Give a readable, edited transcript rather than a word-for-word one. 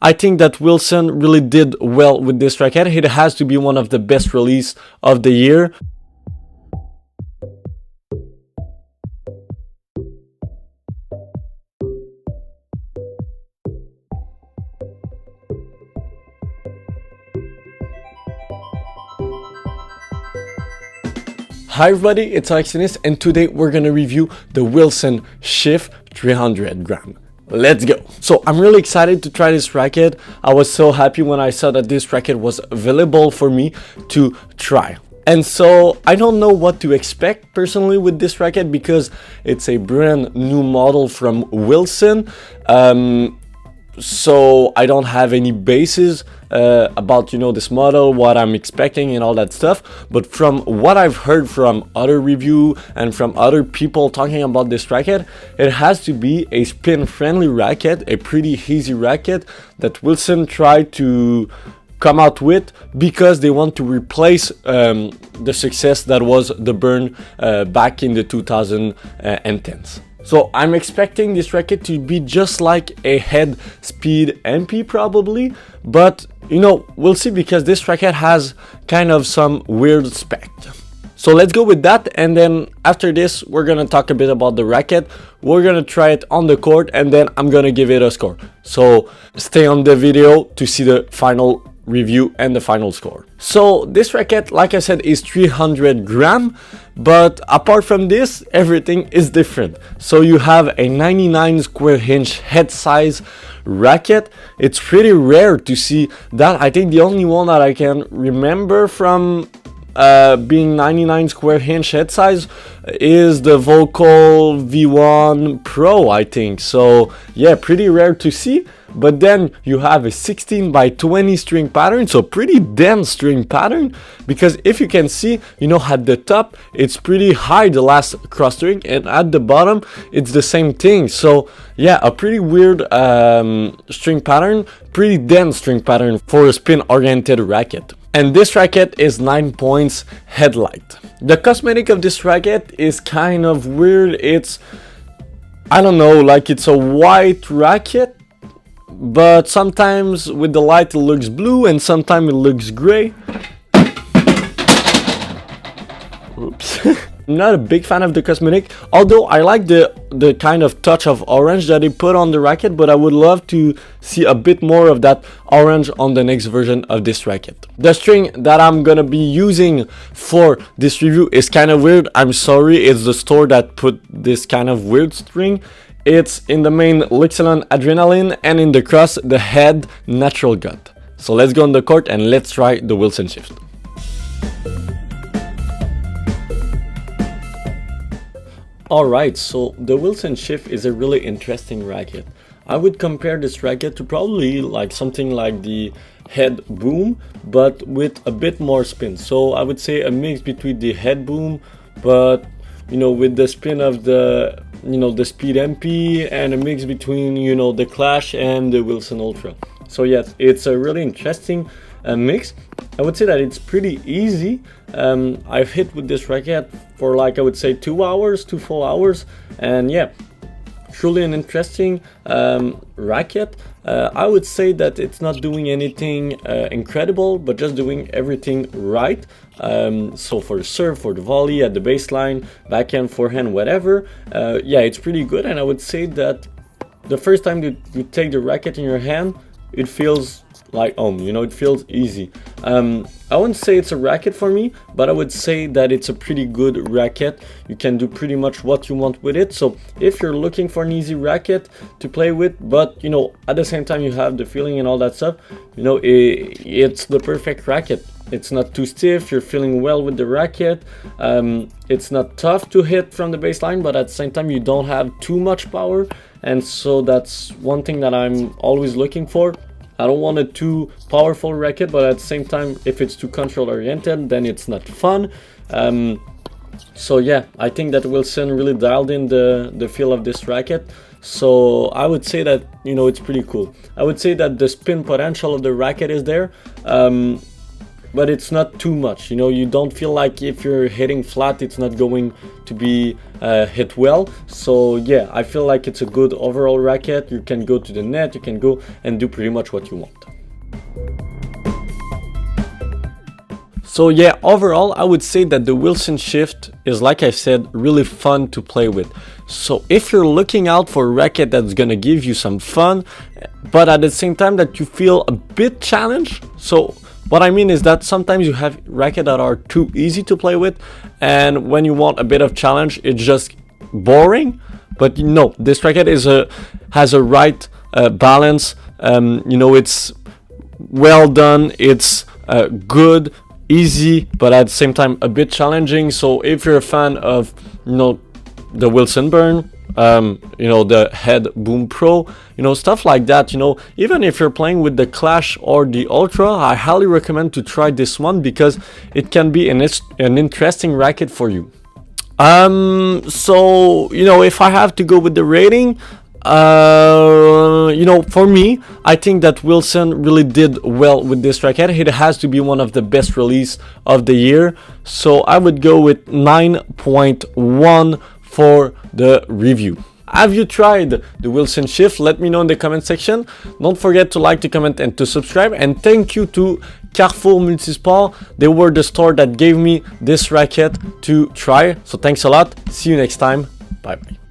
I think that Wilson really did well with this racket. It has to be one of the best release of the year. Hi everybody, it's Alexinus, and today we're gonna review the Wilson Shift 300 gram. Let's go. So I'm really excited to try this racket. I was so happy when I saw that this racket was available for me to try. And so I don't know what to expect personally with this racket because it's a brand new model from Wilson. So I don't have any basis about this model, what I'm expecting and all that stuff. But from what I've heard from other review and from other people talking about this racket, it has to be a spin friendly racket, a pretty easy racket that Wilson tried to come out with because they want to replace the success that was the Burn back in the 2010s. So I'm expecting this racket to be just like a Head Speed MP probably, but we'll see because this racket has kind of some weird spec. So let's go with that, and then after this we're gonna talk a bit about the racket. We're gonna try it on the court and then I'm gonna give it a score. So stay on the video to see the final review and the final score. So this racket, like I said, is 300 gram, but apart from this, everything is different. So you have a 99 square inch head size racket. It's pretty rare to see that. I think the only one that I can remember from being 99 square inch head size is the Volcol V1 Pro, I think. So yeah, pretty rare to see. But then you have a 16 by 20 string pattern, so pretty dense string pattern, because if you can see, at the top it's pretty high, the last cross string, and at the bottom it's the same thing. So yeah, a pretty weird string pattern, pretty dense string pattern for a spin oriented racket. And this racket is 9 points headlight. The cosmetic of this racket is kind of weird. It's, I don't know, like it's a white racket, but sometimes with the light it looks blue and sometimes it looks gray. Oops. I'm not a big fan of the cosmetic, although I like the kind of touch of orange that they put on the racket, but I would love to see a bit more of that orange on the next version of this racket. The string that I'm gonna be using for this review is kind of weird. I'm sorry, it's the store that put this kind of weird string. It's in the main Lixilon Adrenaline and in the cross the Head Natural Gut. So let's go on the court and let's try the Wilson Shift. Alright, so the Wilson Shift is a really interesting racket. I would compare this racket to probably like something like the Head Boom, but with a bit more spin. So I would say a mix between the Head Boom, but with the spin of the the Speed MP, and a mix between the Clash and the Wilson Ultra. So yes, it's a really interesting mix. I would say that it's pretty easy. I've hit with this racket for like I would say 2 hours, 2 full hours, and yeah, truly an interesting racket. I would say that it's not doing anything incredible, but just doing everything right. So for the serve, for the volley, at the baseline, backhand, forehand, whatever, yeah, it's pretty good. And I would say that the first time you take the racket in your hand, it feels like home, it feels easy. I wouldn't say it's a racket for me, but I would say that it's a pretty good racket. You can do pretty much what you want with it. So if you're looking for an easy racket to play with, but at the same time you have the feeling and all that stuff, it's the perfect racket. It's not too stiff, you're feeling well with the racket. It's not tough to hit from the baseline, but at the same time you don't have too much power, and so that's one thing that I'm always looking for. I don't want a too powerful racket, but at the same time, if it's too control oriented, then it's not fun. So yeah, I think that Wilson really dialed in the feel of this racket. So I would say that it's pretty cool. I would say that the spin potential of the racket is there. but it's not too much. You know, you don't feel like if you're hitting flat, it's not going to be hit well. So yeah, I feel like it's a good overall racket. You can go to the net, you can go and do pretty much what you want. So yeah, overall, I would say that the Wilson Shift is, like I said, really fun to play with. So if you're looking out for a racket that's gonna give you some fun, but at the same time that you feel a bit challenged. So what I mean is that sometimes you have rackets that are too easy to play with, and when you want a bit of challenge, it's just boring. But no, this racket has a right balance. You know, it's well done, it's good, easy, but at the same time a bit challenging. So if you're a fan of, you know, the Wilson Burn, you know, the Head Boom Pro, you know, stuff like that, you know, even if you're playing with the Clash or the Ultra, I highly recommend to try this one because it can be an interesting racket for you. So, you know, if I have to go with the rating, you know, for me, I think that Wilson really did well with this racket. It has to be one of the best release of the year. So I would go with 9.1 for the review. Have you tried the Wilson Shift? Let me know in the comment section. Don't forget to like, to comment, and to subscribe. And thank you to Carrefour Multisport. They were the store that gave me this racket to try. So thanks a lot. See you next time. Bye bye.